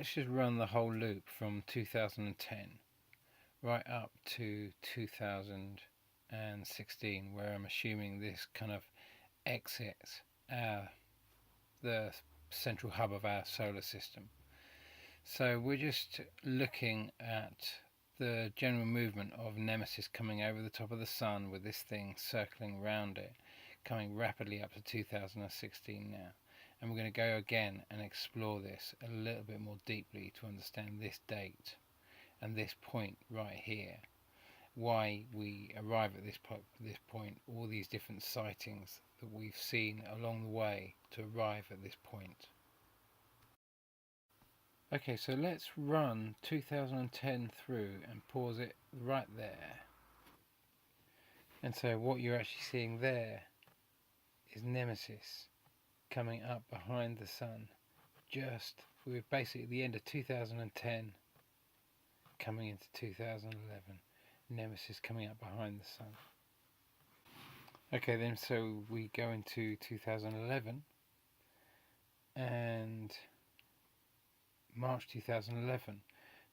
let's just run the whole loop from 2010 right up to 2016, where I'm assuming this kind of exits the central hub of our solar system. So we're just looking at the general movement of Nemesis coming over the top of the Sun with this thing circling around it, coming rapidly up to 2016 now. And we're going to go again and explore this a little bit more deeply to understand this date and this point right here. Why we arrive at this point, all these different sightings that we've seen along the way to arrive at this point. Okay, so let's run 2010 through and pause it right there. And so what you're actually seeing there is Nemesis coming up behind the Sun. We're basically at the end of 2010, coming into 2011. Nemesis coming up behind the Sun. Okay then, so we go into 2011 and March 2011.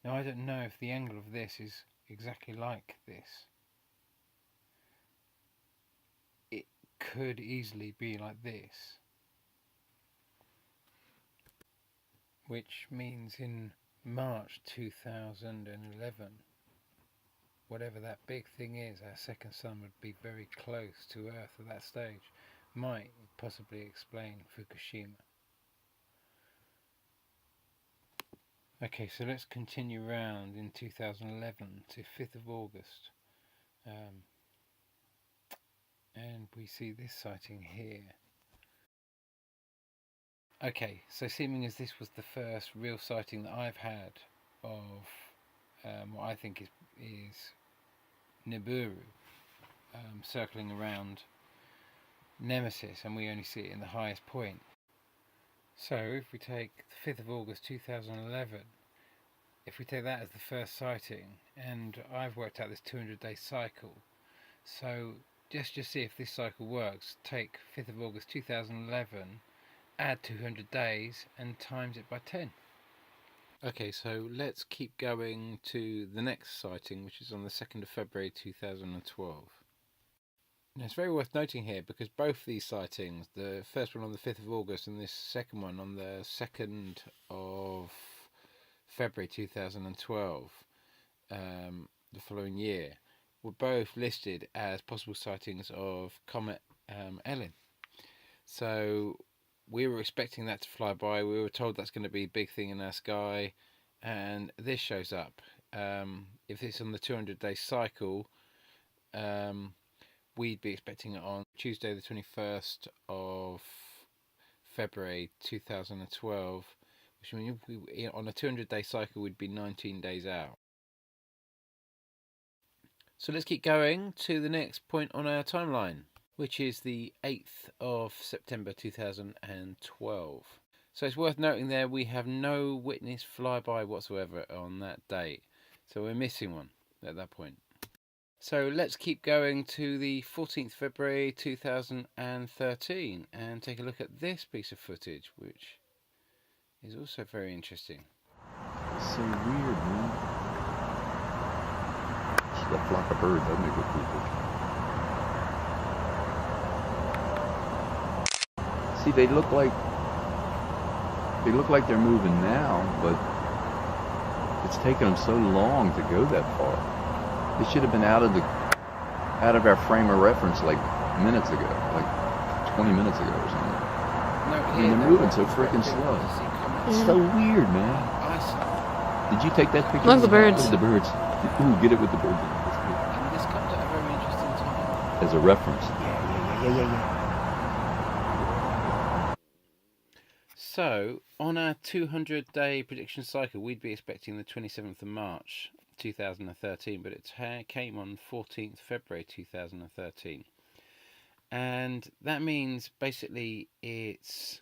Now I don't know if the angle of this is exactly like this. It could easily be like this, which means in March 2011, whatever that big thing is, our second sun would be very close to Earth at that stage. Might possibly explain Fukushima. Okay, so let's continue round in 2011 to 5th of August. And we see this sighting here. Okay, so seeming as this was the first real sighting that I've had of what I think is Nibiru circling around Nemesis, and we only see it in the highest point. So if we take the 5th of August 2011, if we take that as the first sighting, and I've worked out this 200-day cycle, so just see if this cycle works. Take 5th of August 2011, add 200 days and times it by 10. Okay, so let's keep going to the next sighting, which is on the 2nd of February 2012. Now, it's very worth noting here because both these sightings, the first one on the 5th of August and this second one on the 2nd of February 2012, the following year, were both listed as possible sightings of Comet Ellen. So we were expecting that to fly by. We were told that's going to be a big thing in our sky, and this shows up. If it's on the 200-day cycle, we'd be expecting it on Tuesday the 21st of February 2012, which means on a 200-day cycle we'd be 19 days out. So let's keep going to the next point on our timeline, which is the 8th of September 2012. So it's worth noting there we have no witness flyby whatsoever on that date. So we're missing one at that point. So let's keep going to the 14th February 2013 and take a look at this piece of footage, which is also very interesting. It's so weird, man. It's a flock of birds. That'd make a cool picture. See, they look like they're moving now, but it's taken them so long to go that far. They should have been out of our frame of reference like minutes ago, like 20 minutes ago or something. No, I mean, they're moving so freaking slow. It's so weird, man. Did you take that picture? Look, the birds. The birds. Ooh, get it with the birds. And this comes at a very interesting time. As a reference. Yeah. So, on our 200-day prediction cycle, we'd be expecting the 27th of March 2013, but it came on 14th February 2013. And that means basically it's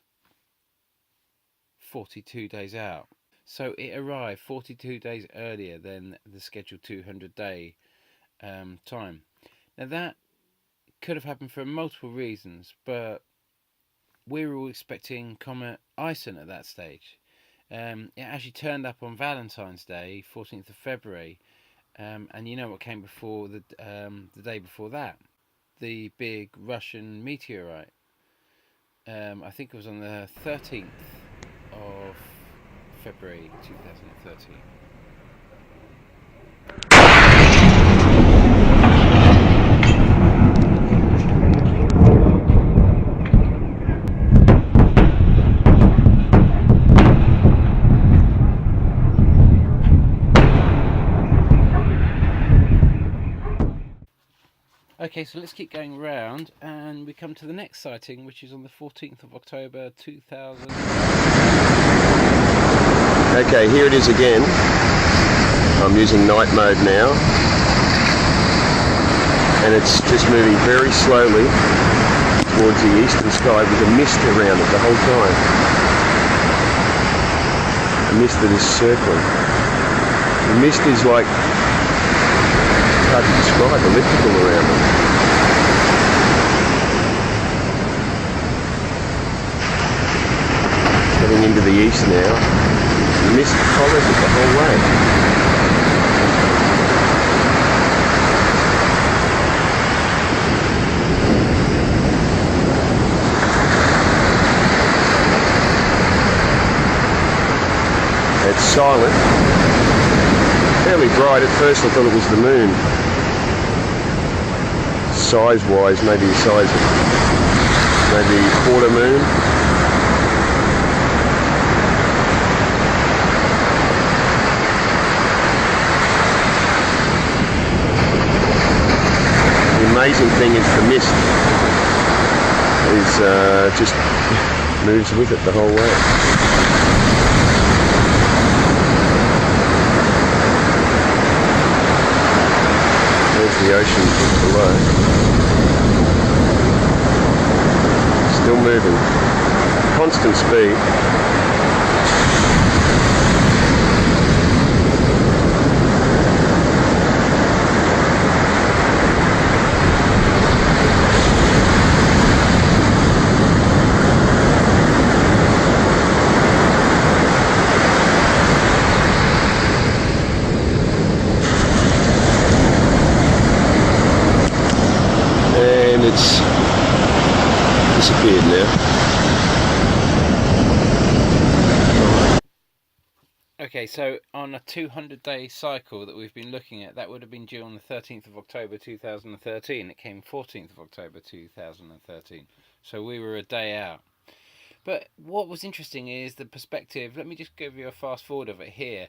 42 days out. So it arrived 42 days earlier than the scheduled 200-day time. Now that could have happened for multiple reasons, but we were all expecting Comet Ison at that stage. It actually turned up on Valentine's Day, 14th of February, and you know what came before the day before that? The big Russian meteorite. I think it was on the 13th of February 2013. Okay, so let's keep going around, and we come to the next sighting, which is on the 14th of October 2000. Okay, here it is again. I'm using night mode now, and it's just moving very slowly towards the eastern sky with a mist around it the whole time. A mist that is circling. The mist is like, hard to describe, elliptical around it. Heading into the east now. The mist follows it the whole way. It's silent. Fairly bright. At first I thought it was the moon. Size-wise, maybe the size of maybe quarter moon. The amazing thing is the mist is just moves with it the whole way. The ocean below. Still moving. Constant speed. It's disappeared now. Okay, so on a 200-day cycle that we've been looking at, that would have been due on the 13th of October 2013. It came 14th of October 2013. So we were a day out. But what was interesting is the perspective. Let me just give you a fast forward of it here.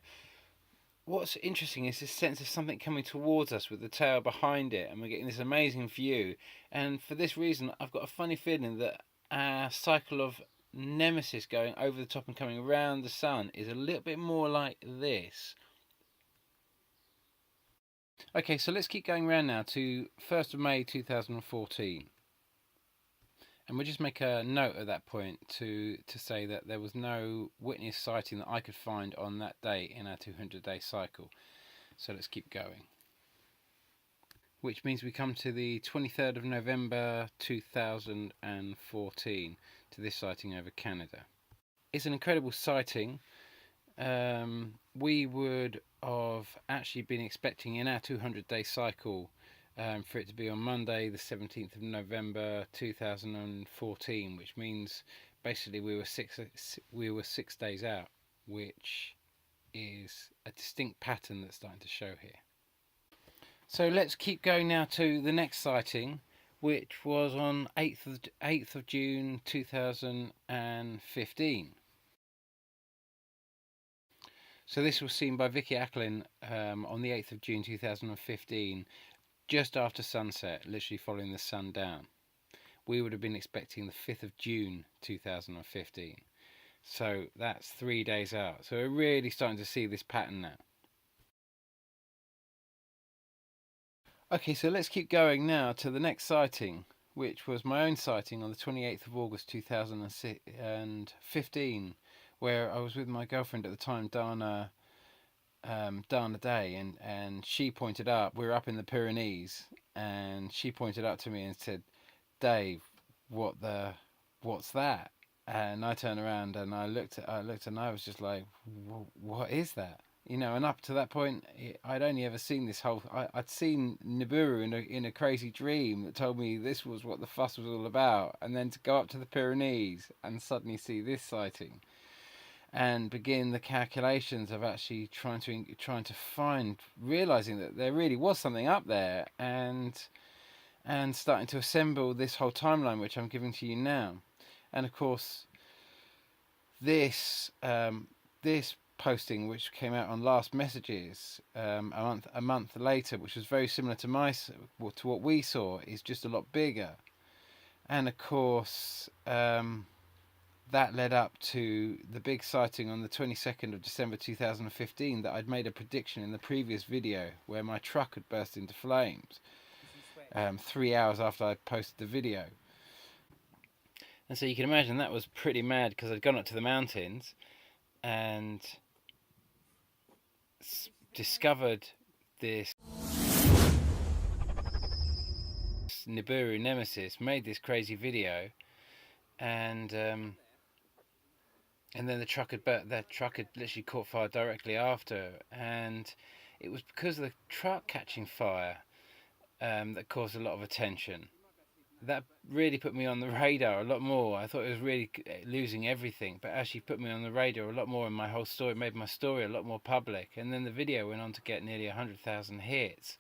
What's interesting is this sense of something coming towards us with the tail behind it, and we're getting this amazing view. And for this reason, I've got a funny feeling that our cycle of Nemesis going over the top and coming around the sun is a little bit more like this. Okay, so let's keep going around now to 1st of May 2014. And we'll just make a note at that point to say that there was no witness sighting that I could find on that day in our 200-day cycle. So let's keep going. Which means we come to the 23rd of November 2014, to this sighting over Canada. It's an incredible sighting. We would have actually been expecting in our 200-day cycle for it to be on Monday the 17th of November 2014, which means basically we were 6 days out, which is a distinct pattern that's starting to show here. So let's keep going now to the next sighting, which was on 8th of June 2015. So this was seen by Vicky Acklin on the 8th of June 2015, just after sunset, literally following the sun down. We would have been expecting the 5th of June 2015. So that's 3 days out. So we're really starting to see this pattern now. Okay, so let's keep going now to the next sighting, which was my own sighting on the 28th of August 2015, where I was with my girlfriend at the time, Dana Day, and she pointed up. We were up in the Pyrenees, and she pointed up to me and said, "Dave, what's that?" And I turned around and I looked and I was just like, what is that? You know, and up to that point, I'd only ever seen this whole. I'd seen Nibiru in a crazy dream that told me this was what the fuss was all about, and then to go up to the Pyrenees and suddenly see this sighting, and begin the calculations of actually trying to find, realizing that there really was something up there, and starting to assemble this whole timeline, which I'm giving to you now, and of course, this posting, which came out on Last Messages a month later, which was very similar to what we saw, is just a lot bigger, and of course that led up to the big sighting on the 22nd of December 2015 that I'd made a prediction in the previous video, where my truck had burst into flames 3 hours after I posted the video. And so you can imagine that was pretty mad, because I'd gone up to the mountains and discovered this Nibiru Nemesis, made this crazy video, and then the truck had literally caught fire directly after, and it was because of the truck catching fire that caused a lot of attention. That really put me on the radar a lot more. I thought it was really losing everything, but actually put me on the radar a lot more, and my whole story made my story a lot more public. And then the video went on to get nearly 100,000 hits,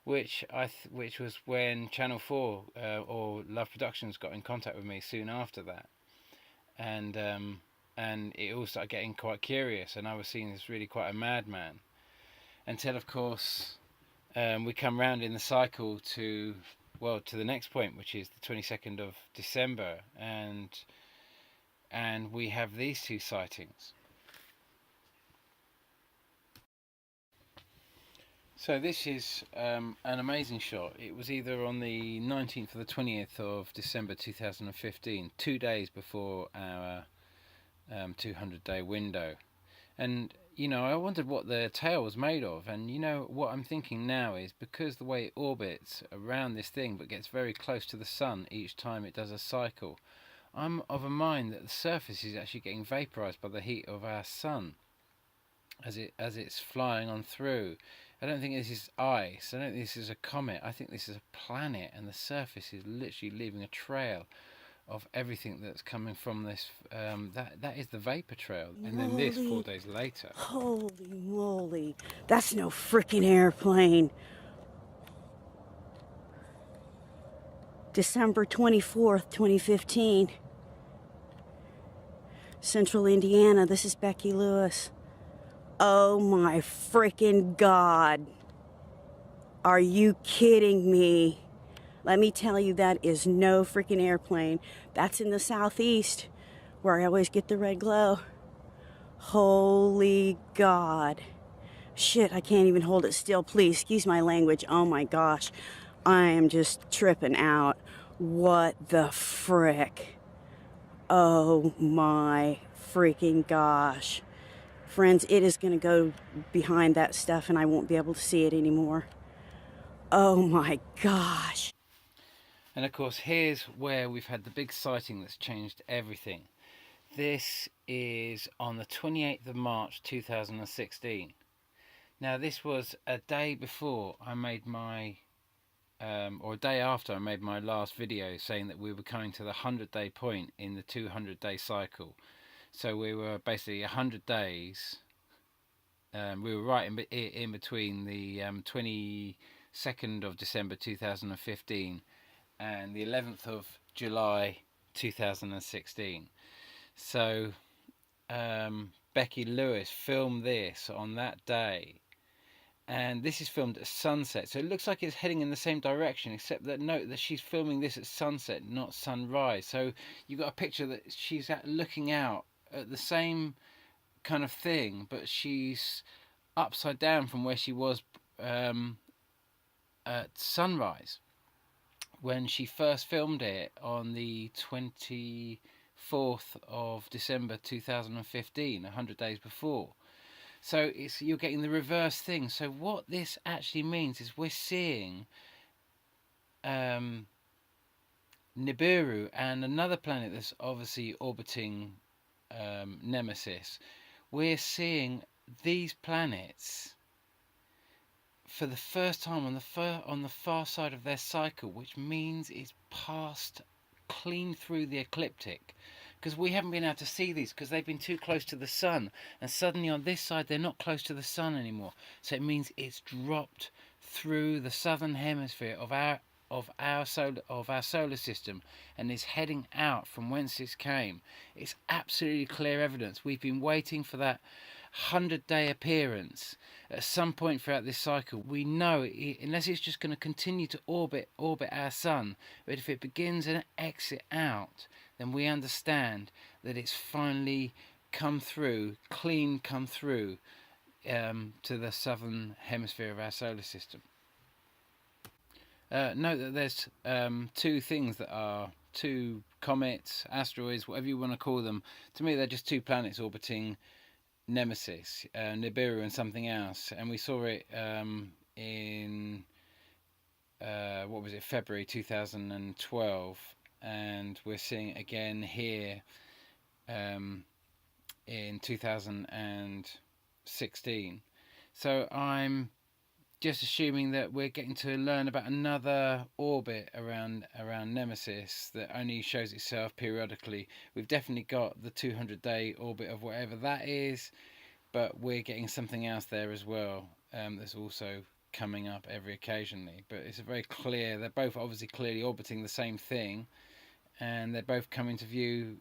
which was when Channel 4 or Love Productions got in contact with me soon after that, and it all started getting quite curious, and I was seen as really quite a madman, until of course we come round in the cycle to the next point, which is the 22nd of December, and we have these two sightings. So this is an amazing shot. It was either on the 19th or the 20th of December 2015, 2 days before our 200-day window. And you know, I wondered what the tail was made of, and you know what I'm thinking now is, because the way it orbits around this thing but gets very close to the sun each time it does a cycle, I'm of a mind that the surface is actually getting vaporized by the heat of our sun as it's flying on through. I don't think this is ice, I don't think this is a comet, I think this is a planet, and the surface is literally leaving a trail of everything that's coming from this. That is the vapor trail. And then this 4 days later. Holy moly, that's no freaking airplane. December 24th, 2015. Central Indiana, this is Becky Lewis. Oh my freaking God. Are you kidding me? Let me tell you, that is no freaking airplane. That's in the southeast, where I always get the red glow. Holy God. Shit, I can't even hold it still. Please, excuse my language. Oh my gosh. I am just tripping out. What the frick? Oh my freaking gosh. Friends, it is going to go behind that stuff and I won't be able to see it anymore. Oh my gosh. And of course, here's where we've had the big sighting that's changed everything. This is on the 28th of March 2016. Now, this was a day before I made my, or a day after I made my last video saying that we were coming to the 100-day point in the 200-day cycle. So we were basically 100 days. We were right in between the 22nd of December 2015 and the 11th of July 2016. So Becky Lewis filmed this on that day, and this is filmed at sunset, so it looks like it's heading in the same direction, except that note that she's filming this at sunset, not sunrise. So you've got a picture that she's looking out at the same kind of thing, but she's upside down from where she was at sunrise when she first filmed it on the 24th of December 2015, 100 days before. So you're getting the reverse thing. So what this actually means is we're seeing Nibiru and another planet that's obviously orbiting Nemesis, we're seeing these planets for the first time on the far side of their cycle, which means it's passed clean through the ecliptic, because we haven't been able to see these because they've been too close to the sun, and suddenly on this side they're not close to the sun anymore. So it means it's dropped through the southern hemisphere of our solar system and is heading out from whence it came. It's absolutely clear evidence. We've been waiting for that 100-day appearance at some point throughout this cycle. We know unless it's just going to continue to orbit our sun, but if it begins an exit out, then we understand that it's finally come through to the southern hemisphere of our solar system. Note that there's two things that are two comets, asteroids, whatever you want to call them. To me, they're just two planets orbiting Nemesis, Nibiru and something else, and we saw it in February 2012, and we're seeing it again here in 2016. So I'm just assuming that we're getting to learn about another orbit around Nemesis that only shows itself periodically. We've definitely got the 200-day orbit of whatever that is, but we're getting something else there as well that's also coming up every occasionally. But it's very clear, they're both obviously clearly orbiting the same thing, and they're both coming to view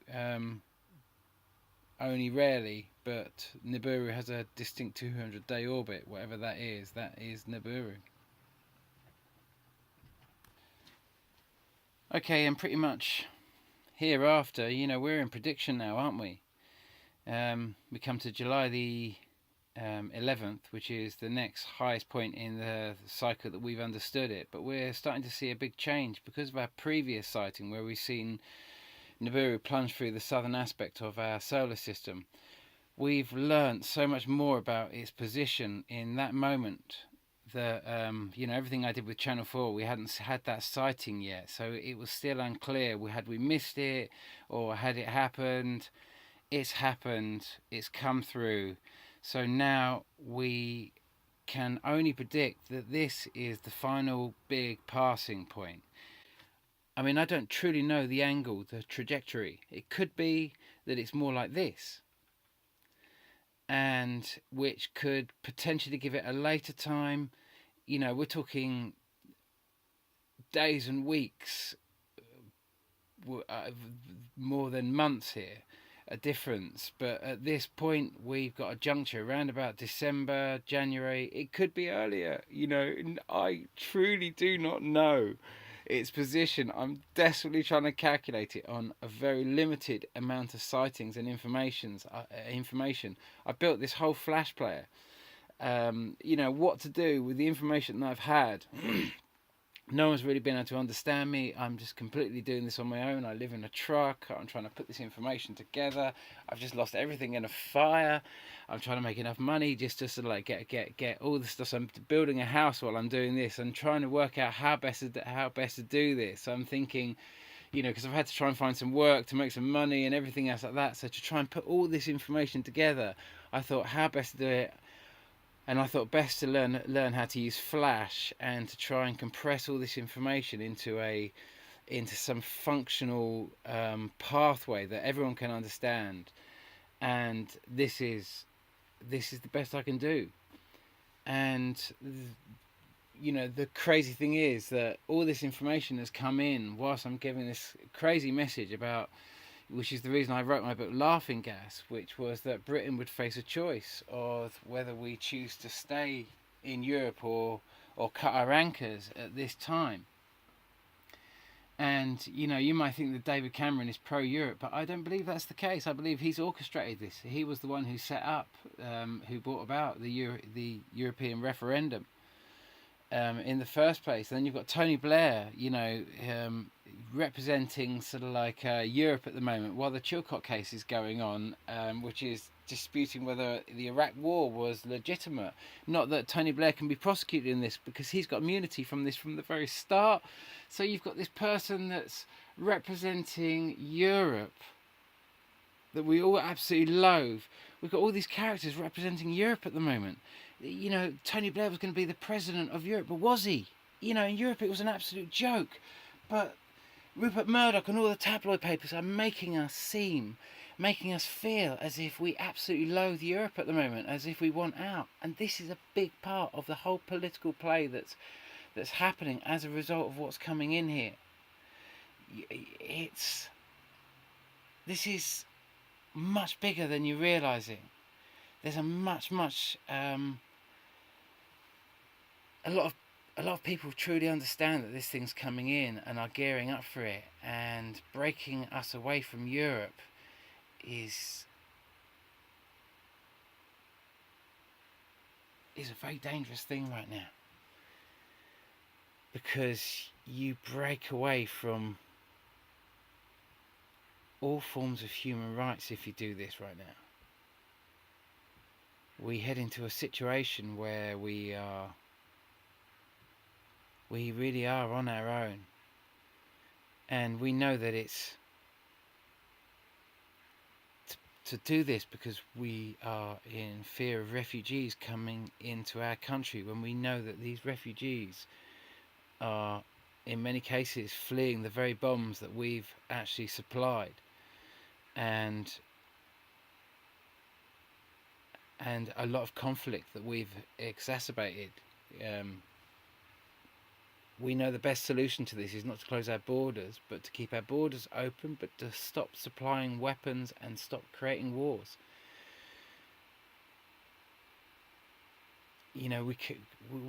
only rarely, but Nibiru has a distinct 200-day orbit, whatever that is Nibiru. Okay, and pretty much hereafter, we're in prediction now, aren't we? We come to July the 11th, which is the next highest point in the cycle that we've understood it, but we're starting to see a big change because of our previous sighting where we've seen Nibiru plunge through the southern aspect of our solar system. We've learnt so much more about its position in that moment that everything I did with Channel 4, we hadn't had that sighting yet, so it was still unclear. Had we missed it, or had it happened? It's happened, it's come through. So now we can only predict that this is the final big passing point. I mean, I don't truly know the angle, the trajectory. It could be that it's more like this, and which could potentially give it a later time. We're talking days and weeks, more than months here, a difference. But at this point, we've got a juncture around about December, January. It could be earlier. I truly do not know its position. I'm desperately trying to calculate it on a very limited amount of sightings and information. I built this whole flash player. What to do with the information that I've had. No one's really been able to understand me. I'm just completely doing this on my own. I live in a truck. I'm trying to put this information together. I've just lost everything in a fire. I'm trying to make enough money just to sort of like get all the stuff. So I'm building a house while I'm doing this. I'm trying to work out how best to do this. So I'm thinking, because I've had to try and find some work to make some money and everything else like that. So to try and put all this information together, I thought how best to do it. And I thought best to learn how to use Flash and to try and compress all this information into some functional pathway that everyone can understand. And this is the best I can do. And the crazy thing is that all this information has come in whilst I'm giving this crazy message about, which is the reason I wrote my book Laughing Gas, which was that Britain would face a choice of whether we choose to stay in Europe or cut our anchors at this time. And you might think that David Cameron is pro-Europe, but I don't believe that's the case. I believe he's orchestrated this. He was the one who set up, who brought about the European referendum in the first place. And then you've got Tony Blair, representing sort of like Europe at the moment while the Chilcot case is going on, which is disputing whether the Iraq war was legitimate. Not that Tony Blair can be prosecuted in this, because he's got immunity from this from the very start. So you've got this person that's representing Europe that we all absolutely loathe. We've got all these characters representing Europe at the moment. You know, Tony Blair was going to be the president of Europe, but was he? You know, in Europe it was an absolute joke. But Rupert Murdoch and all the tabloid papers are making us feel as if we absolutely loathe Europe at the moment, as if we want out. And this is a big part of the whole political play that's happening as a result of what's coming in here. This is much bigger than you're realising. There's a lot of people truly understand that this thing's coming in and are gearing up for it, and breaking us away from Europe is a very dangerous thing right now, because you break away from all forms of human rights if you do this right now. We head into a situation where we really are on our own, and we know that it's to do this because we are in fear of refugees coming into our country, when we know that these refugees are in many cases fleeing the very bombs that we've actually supplied, and a lot of conflict that we've exacerbated. We know the best solution to this is not to close our borders, but to keep our borders open, but to stop supplying weapons and stop creating wars. You know, we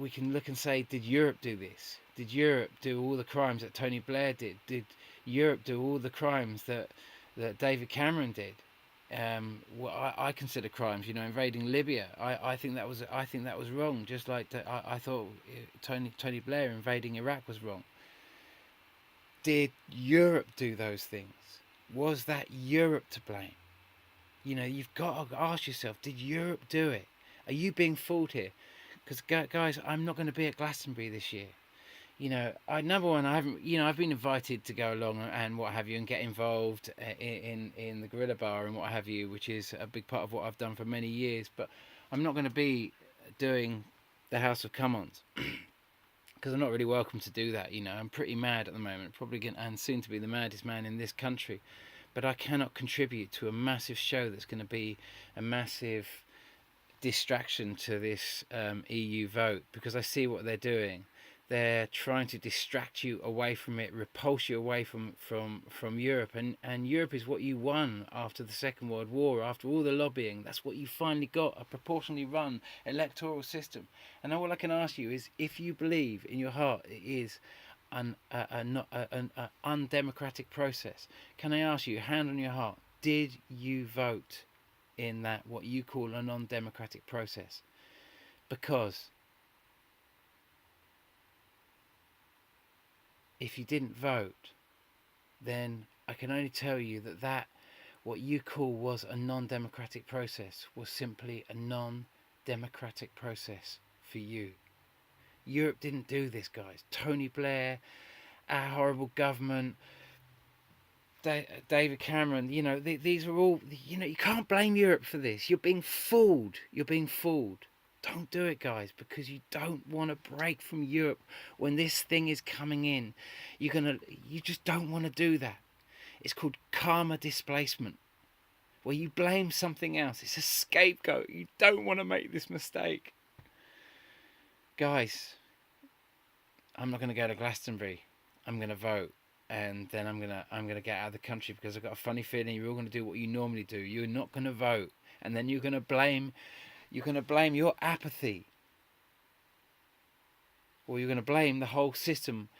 can look and say, did Europe do this? Did Europe do all the crimes that Tony Blair did? Did Europe do all the crimes that David Cameron did? What I consider crimes, you know, invading Libya. I think that was wrong. Just like I thought Tony Blair invading Iraq was wrong. Did Europe do those things? Was that Europe to blame? You know, you've got to ask yourself: did Europe do it? Are you being fooled here? Because guys, I'm not going to be at Glastonbury this year. You know, number one, I haven't. You know, I've been invited to go along and what have you, and get involved in the Gorilla Bar and what have you, which is a big part of what I've done for many years. But I'm not going to be doing the House of Commons because I'm not really welcome to do that. You know, I'm pretty mad at the moment, and soon to be the maddest man in this country. But I cannot contribute to a massive show that's going to be a massive distraction to this EU vote, because I see what they're doing. They're trying to distract you away from it, repulse you away from Europe, and Europe is what you won after the Second World War, after all the lobbying. That's what you finally got, a proportionally run electoral system. And all I can ask you is, if you believe in your heart it is an undemocratic process, can I ask you, hand on your heart, did you vote in that what you call a non-democratic process? Because if you didn't vote, then I can only tell you that what you call was a non-democratic process was simply a non-democratic process for you. Europe didn't do this, guys. Tony Blair, our horrible government, David Cameron, you know, these are all, you know, you can't blame Europe for this. You're being fooled. You're being fooled. Don't do it, guys, because you don't want to break from Europe when this thing is coming in. You just don't want to do that. It's called karma displacement, where you blame something else. It's a scapegoat. You don't want to make this mistake. Guys, I'm not going to go to Glastonbury. I'm going to vote. And then I'm gonna get out of the country, because I've got a funny feeling you're all gonna do what you normally do. You're not gonna vote, and then you're gonna blame your apathy, or you're gonna blame the whole system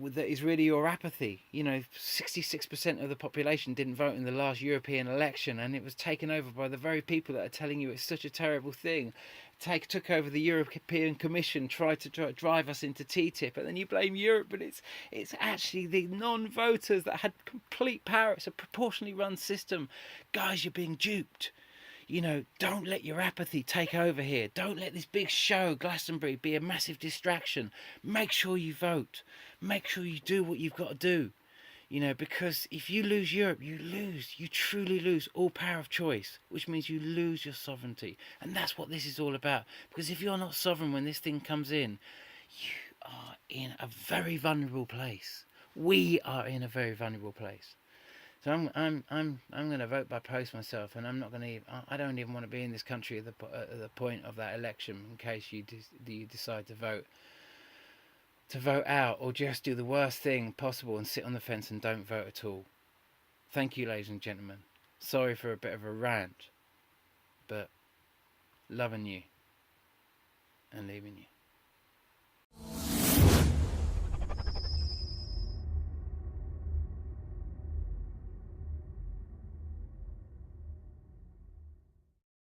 that is really your apathy. You know, 66% of the population didn't vote in the last European election, and it was taken over by the very people that are telling you it's such a terrible thing. Took over the European Commission, tried to drive us into TTIP, and then you blame Europe, but it's actually the non-voters that had complete power. It's a proportionally run system. Guys, you're being duped. You know, don't let your apathy take over here. Don't let this big show, Glastonbury, be a massive distraction. Make sure you vote. Make sure you do what you've got to do. You know, because if you lose Europe, you lose. You truly lose all power of choice, which means you lose your sovereignty. And that's what this is all about. Because if you're not sovereign when this thing comes in, you are in a very vulnerable place. We are in a very vulnerable place. So I'm going to vote by post myself, and I'm not going to. I don't even want to be in this country at the point of that election, in case you decide to vote out, or just do the worst thing possible and sit on the fence and don't vote at all. Thank you, ladies and gentlemen. Sorry for a bit of a rant, but loving you and leaving you.